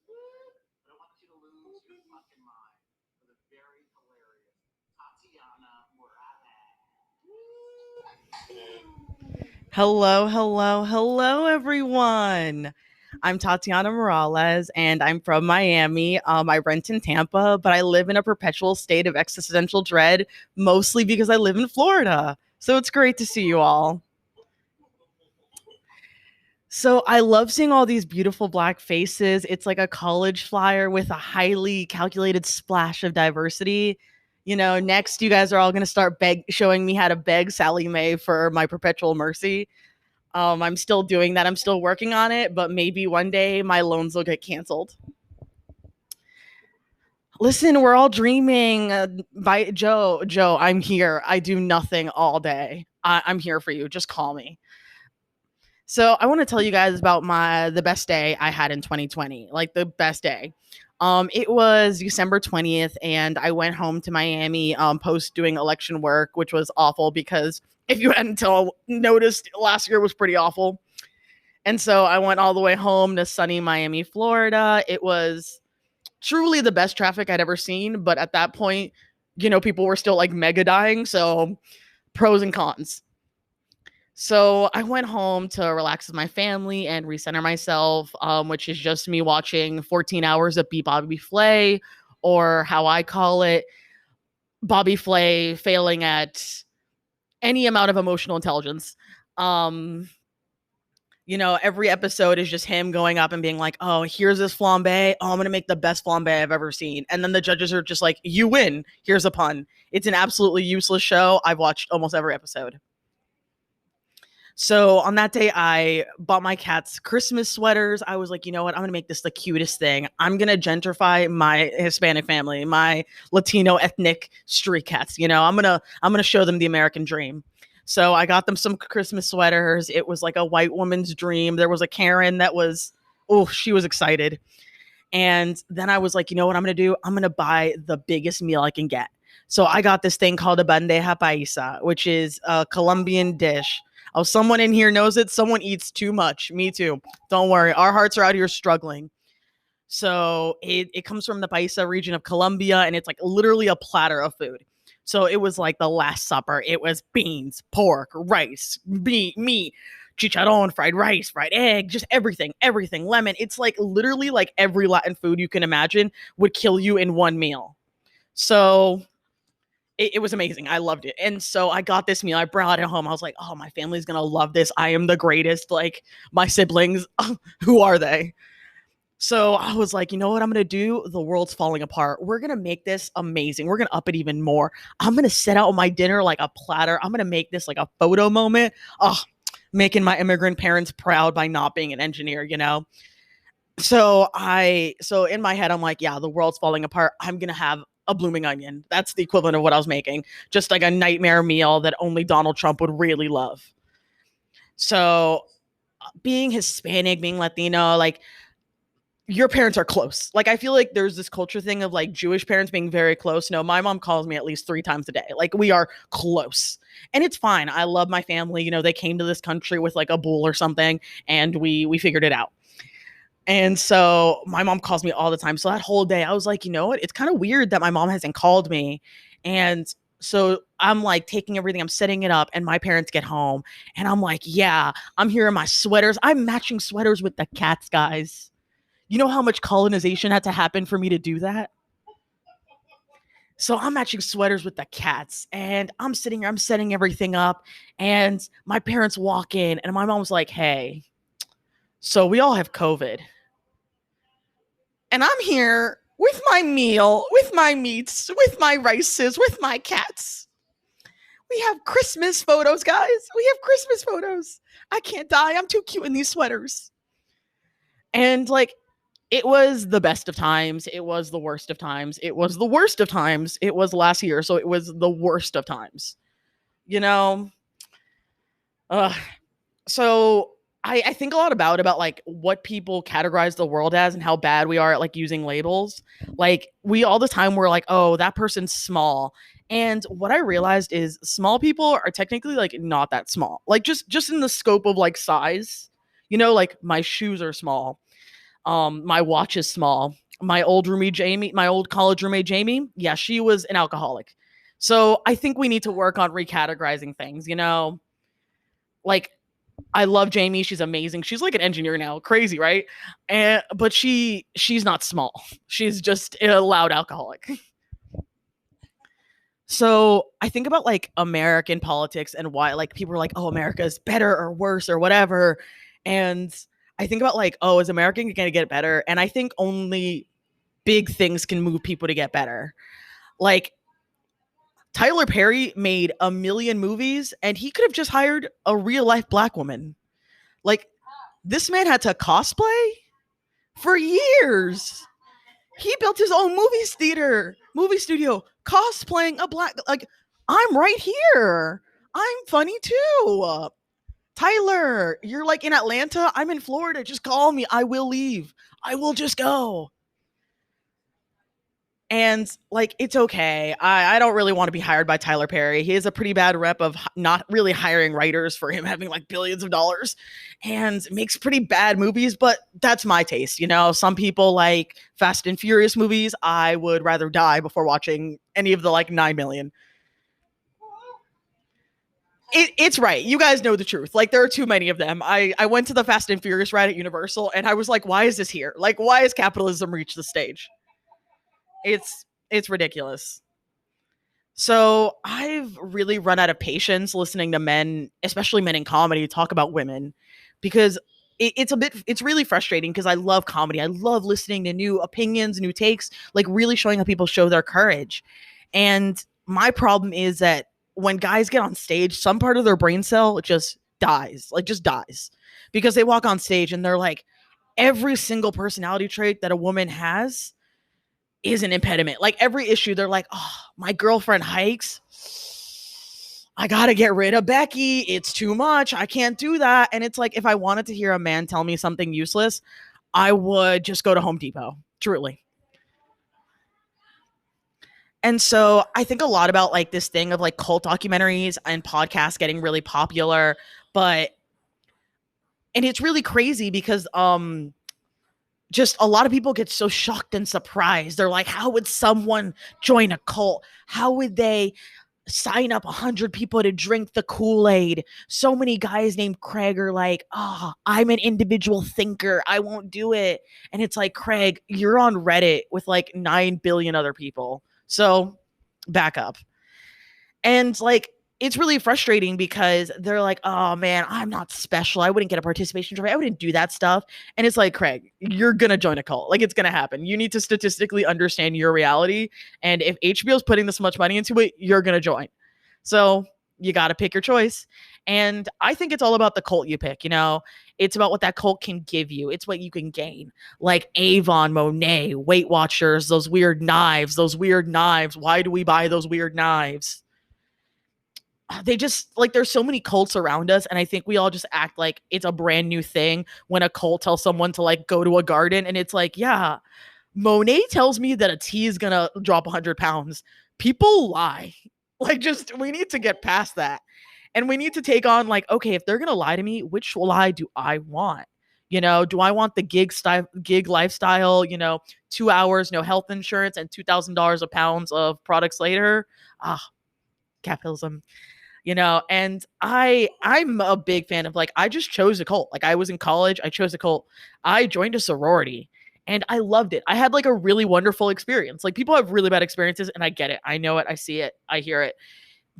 But I want you to lose your fucking mind for the very hilarious Tatiana Morales. Hello, hello, hello, everyone. I'm Tatiana Morales, and I'm from Miami. I rent in Tampa, but I live in a perpetual state of existential dread, mostly because I live in Florida. So it's great to see you all. So I love seeing all these beautiful black faces. It's like a college flyer with a highly calculated splash of diversity. Next you guys are all going to start showing me how to beg Sally Mae for my perpetual mercy. I'm still doing that. I'm still working on it, but maybe one day my loans will get canceled. Listen, we're all dreaming. By Joe, I'm here. I do nothing all day. I'm here for you. Just call me. So I want to tell you guys about the best day I had in 2020, like the best day. It was December 20th, and I went home to Miami post doing election work, which was awful because if you hadn't noticed, last year was pretty awful. And so I went all the way home to sunny Miami, Florida. It was truly the best traffic I'd ever seen. But at that point, people were still like mega dying. So pros and cons. So I went home to relax with my family and recenter myself, which is just me watching 14 hours of Beat Bobby Flay, or how I call it, Bobby Flay failing at any amount of emotional intelligence. Every episode is just him going up and being like, oh, here's this flambe. Oh, I'm going to make the best flambe I've ever seen. And then the judges are just like, you win. Here's a pun. It's an absolutely useless show. I've watched almost every episode. So on that day, I bought my cats Christmas sweaters. I was like, you know what? I'm going to make this the cutest thing. I'm going to gentrify my Hispanic family, my Latino ethnic street cats. I'm going to show them the American dream. So I got them some Christmas sweaters. It was like a white woman's dream. There was a Karen that was, oh, she was excited. And then I was like, you know what I'm going to do? I'm going to buy the biggest meal I can get. So I got this thing called a bandeja paisa, which is a Colombian dish. Oh, someone in here knows it. Someone eats too much. Me too. Don't worry. Our hearts are out here struggling. So it comes from the Paisa region of Colombia, and it's like literally a platter of food. So it was like the Last Supper. It was beans, pork, rice, meat, chicharron, fried rice, fried egg, just everything, lemon. It's like literally like every Latin food you can imagine would kill you in one meal. So it was amazing. I loved it. And so I got this meal. I brought it home. I was like, oh, my family's going to love this. I am the greatest. Like my siblings, who are they? So I was like, you know what I'm going to do? The world's falling apart. We're going to make this amazing. We're going to up it even more. I'm going to set out my dinner like a platter. I'm going to make this like a photo moment. Oh, making my immigrant parents proud by not being an engineer, So in my head, I'm like, yeah, the world's falling apart. I'm going to have a blooming onion. That's the equivalent of what I was making. Just like a nightmare meal that only Donald Trump would really love. So being Hispanic, being Latino, like your parents are close. Like I feel like there's this culture thing of like Jewish parents being very close. No, my mom calls me at least 3 times a day. Like we are close. And it's fine. I love my family. They came to this country with like a bull or something and we figured it out. And so my mom calls me all the time. So that whole day I was like, you know what? It's kind of weird that my mom hasn't called me. And so I'm like taking everything, I'm setting it up, and my parents get home. And I'm like, yeah, I'm here in my sweaters. I'm matching sweaters with the cats, guys. You know how much colonization had to happen for me to do that? So I'm matching sweaters with the cats, and I'm sitting here, I'm setting everything up. And my parents walk in, and my mom's like, hey, so we all have COVID. And I'm here with my meal, with my meats, with my rices, with my cats. We have Christmas photos, guys. We have Christmas photos. I can't die. I'm too cute in these sweaters. And like, it was the best of times. It was the worst of times. It was the worst of times. It was last year. So it was the worst of times. You know? So I think a lot about like what people categorize the world as and how bad we are at like using labels. Like we all the time we're like, oh, that person's small. And what I realized is small people are technically like not that small. Like just in the scope of like size. Like my shoes are small. My watch is small. My old college roommate Jamie, yeah, she was an alcoholic. So I think we need to work on recategorizing things, like I love Jamie. She's amazing. She's like an engineer now. Crazy, right? And but she's not small. She's just a loud alcoholic. So I think about like American politics and why like people are like, oh, America is better or worse or whatever. And I think about like, oh, is America going to get better? And I think only big things can move people to get better. Like Tyler Perry made a million movies and he could have just hired a real life black woman. Like this man had to cosplay for years. He built his own movie studio, cosplaying a black. Like, I'm right here. I'm funny too. Tyler, you're like in Atlanta. I'm in Florida. Just call me. I will leave. I will just go. And like, it's okay. I don't really want to be hired by Tyler Perry. He has a pretty bad rep of not really hiring writers for him having like billions of dollars and makes pretty bad movies, but that's my taste. Some people like Fast and Furious movies. I would rather die before watching any of the like 9 million. It's right. You guys know the truth. Like, there are too many of them. I went to the Fast and Furious ride at Universal and I was like, why is this here? Like, why has capitalism reached the stage? It's ridiculous. So I've really run out of patience listening to men, especially men in comedy, talk about women because it's really frustrating because I love comedy. I love listening to new opinions, new takes, like really showing how people show their courage. And my problem is that when guys get on stage, some part of their brain cell just dies because they walk on stage and they're like, every single personality trait that a woman has is an impediment. Like every issue, they're like, oh, my girlfriend hikes. I gotta get rid of Becky. It's too much. I can't do that. And it's like, if I wanted to hear a man tell me something useless, I would just go to Home Depot, truly. And so I think a lot about like this thing of like cult documentaries and podcasts getting really popular, but and it's really crazy because just a lot of people get so shocked and surprised. They're like, how would someone join a cult? How would they sign up 100 people to drink the Kool-Aid? So many guys named Craig are like, oh, I'm an individual thinker. I won't do it. And it's like, Craig, you're on Reddit with like 9 billion other people. So back up. And like, it's really frustrating because they're like, oh man, I'm not special. I wouldn't get a participation trophy. I wouldn't do that stuff. And it's like, Craig, you're going to join a cult. Like, it's going to happen. You need to statistically understand your reality. And if HBO's putting this much money into it, you're going to join. So you got to pick your choice. And I think it's all about the cult you pick. It's about what that cult can give you. It's what you can gain. Like Avon, Monet, Weight Watchers, those weird knives. Why do we buy those weird knives? They just like, there's so many cults around us, and I think we all just act like it's a brand new thing when a cult tells someone to like go to a garden, and it's like, yeah, Monet tells me that a tea is gonna drop 100 pounds. People lie. Like, just, we need to get past that, and we need to take on like, okay, if they're gonna lie to me, which lie do I want? Do I want the gig lifestyle, 2 hours, no health insurance, and $2,000 a pound of products later? Ah, capitalism. And I'm a big fan of like, I just chose a cult. Like, I was in college, I chose a cult. I joined a sorority and I loved it. I had like a really wonderful experience. Like, people have really bad experiences and I get it. I know it. I see it. I hear it.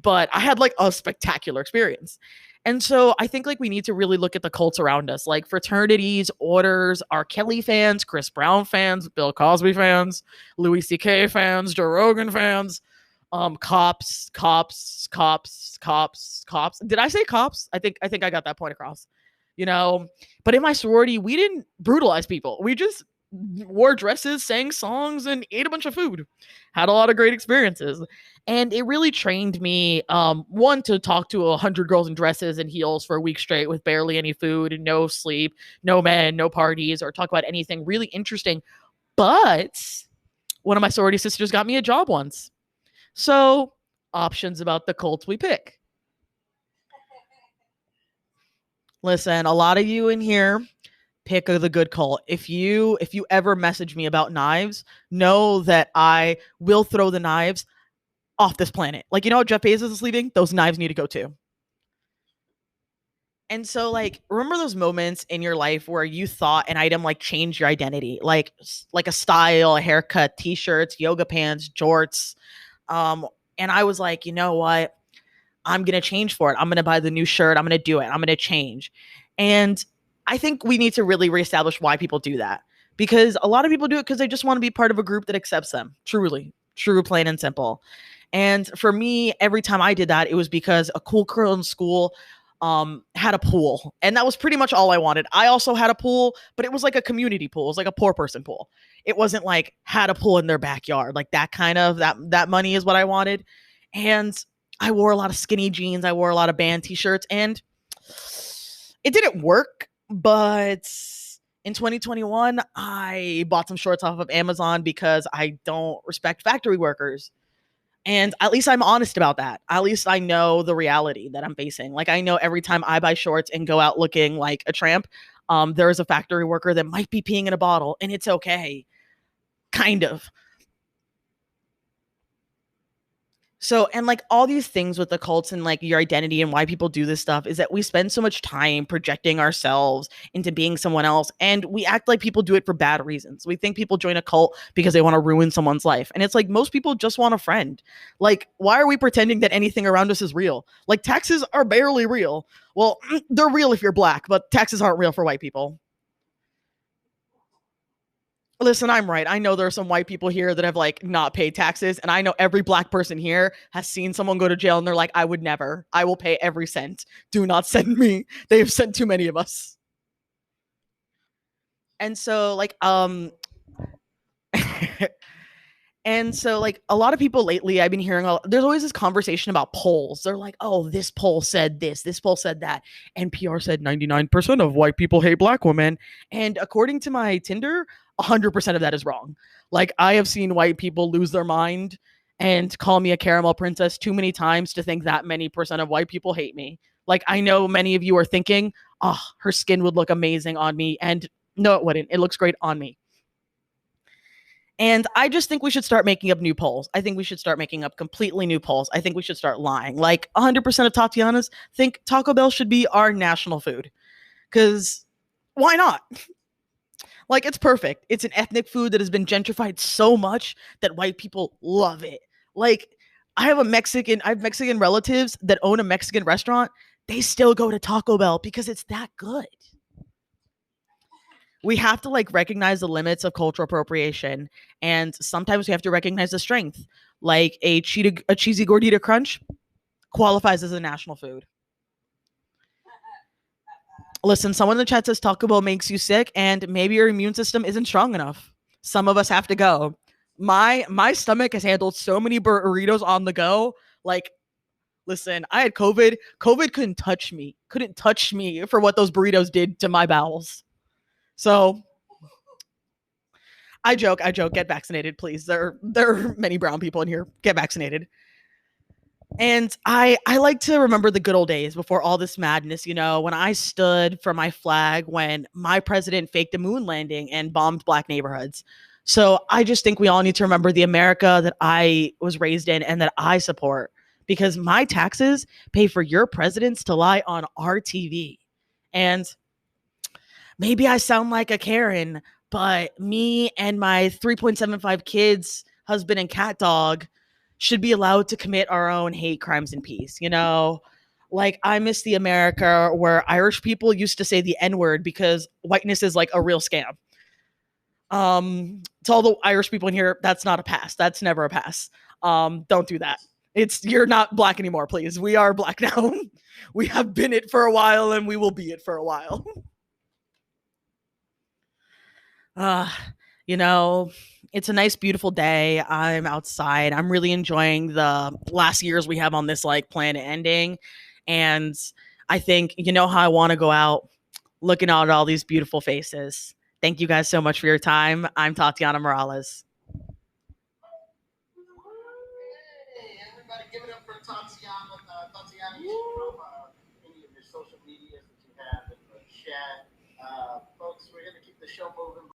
But I had like a spectacular experience. And so I think like we need to really look at the cults around us, like fraternities, orders, R. Kelly fans, Chris Brown fans, Bill Cosby fans, Louis C.K. fans, Joe Rogan fans, cops. Did I say cops? I think I got that point across. But in my sorority, we didn't brutalize people. We just wore dresses, sang songs, and ate a bunch of food. Had a lot of great experiences. And it really trained me, one, to talk to 100 girls in dresses and heels for a week straight with barely any food and no sleep, no men, no parties, or talk about anything really interesting. But one of my sorority sisters got me a job once. So, options about the cults we pick. Listen, a lot of you in here pick the good cult. If you ever message me about knives, know that I will throw the knives off this planet. Like, you know, Jeff Bezos is leaving, those knives need to go too. And so, like, remember those moments in your life where you thought an item like changed your identity, like a style, a haircut, t-shirts, yoga pants, jorts. Um, and I was like, you know what? I'm gonna change for it. I'm gonna buy the new shirt. I'm gonna do it. I'm gonna change. And I think we need to really reestablish why people do that. Because a lot of people do it because they just want to be part of a group that accepts them. Truly. True, plain and simple. And for me, every time I did that, it was because a cool girl in school had a pool. And that was pretty much all I wanted. I also had a pool, but it was like a community pool. It was like a poor person pool. It wasn't like had a pool in their backyard. Like that kind of that money is what I wanted. And I wore a lot of skinny jeans. I wore a lot of band t-shirts, and it didn't work. But in 2021, I bought some shorts off of Amazon because I don't respect factory workers. And at least I'm honest about that. At least I know the reality that I'm facing. Like, I know every time I buy shorts and go out looking like a tramp, there is a factory worker that might be peeing in a bottle, and it's okay. Kind of. So, and like all these things with the cults and like your identity and why people do this stuff is that we spend so much time projecting ourselves into being someone else, and we act like people do it for bad reasons. We think people join a cult because they want to ruin someone's life. And it's like most people just want a friend. Like, why are we pretending that anything around us is real? Like, taxes are barely real. Well, they're real if you're black, but taxes aren't real for white people. Listen, I'm right. I know there are some white people here that have like not paid taxes, and I know every black person here has seen someone go to jail and they're like, I would never. I will pay every cent. Do not send me. They have sent too many of us. And so and so like a lot of people lately I've been hearing there's always this conversation about polls. They're like, "Oh, this poll said this poll said that. NPR said 99% of white people hate black women." And according to my Tinder, 100% of that is wrong. Like, I have seen white people lose their mind and call me a caramel princess too many times to think that many percent of white people hate me. Like, I know many of you are thinking, "Oh, her skin would look amazing on me." And no, it wouldn't. It looks great on me. And I just think we should start making up new polls. I think we should start making up completely new polls. I think we should start lying. Like, 100% of Tatianas think Taco Bell should be our national food. Because why not? Like, it's perfect. It's an ethnic food that has been gentrified so much that white people love it. Like, I have Mexican relatives that own a Mexican restaurant. They still go to Taco Bell because it's that good. We have to like recognize the limits of cultural appropriation, and sometimes we have to recognize the strength. Like a cheesy gordita crunch qualifies as a national food. Listen, someone in the chat says Taco Bell makes you sick, and maybe your immune system isn't strong enough. Some of us have to go. My stomach has handled so many burritos on the go. Like, listen, I had COVID. COVID couldn't touch me. Couldn't touch me for what those burritos did to my bowels. So I joke. I joke. Get vaccinated, please. There are many brown people in here. Get vaccinated. And I like to remember the good old days before all this madness, you know, when I stood for my flag, when my president faked a moon landing and bombed black neighborhoods. So I just think we all need to remember the America that I was raised in and that I support, because my taxes pay for your presidents to lie on our TV. And maybe I sound like a Karen, but me and my 3.75 kids, husband and cat dog, should be allowed to commit our own hate crimes in peace, you know? Like, I miss the America where Irish people used to say the N-word because whiteness is like a real scam. To all the Irish people in here, that's not a pass. That's never a pass. Don't do that. It's You're not black anymore, please. We are black now. We have been it for a while and we will be it for a while. Uh, you know, it's a nice, beautiful day. I'm outside. I'm really enjoying the last years we have on this like planet ending. And I think, you know how I want to go out looking at all these beautiful faces. Thank you guys so much for your time. I'm Tatiana Morales. Hey, everybody, give it up for Tatiana. Tatiana, you should drop any of your social medias that you have in the chat. Folks, we the shelf over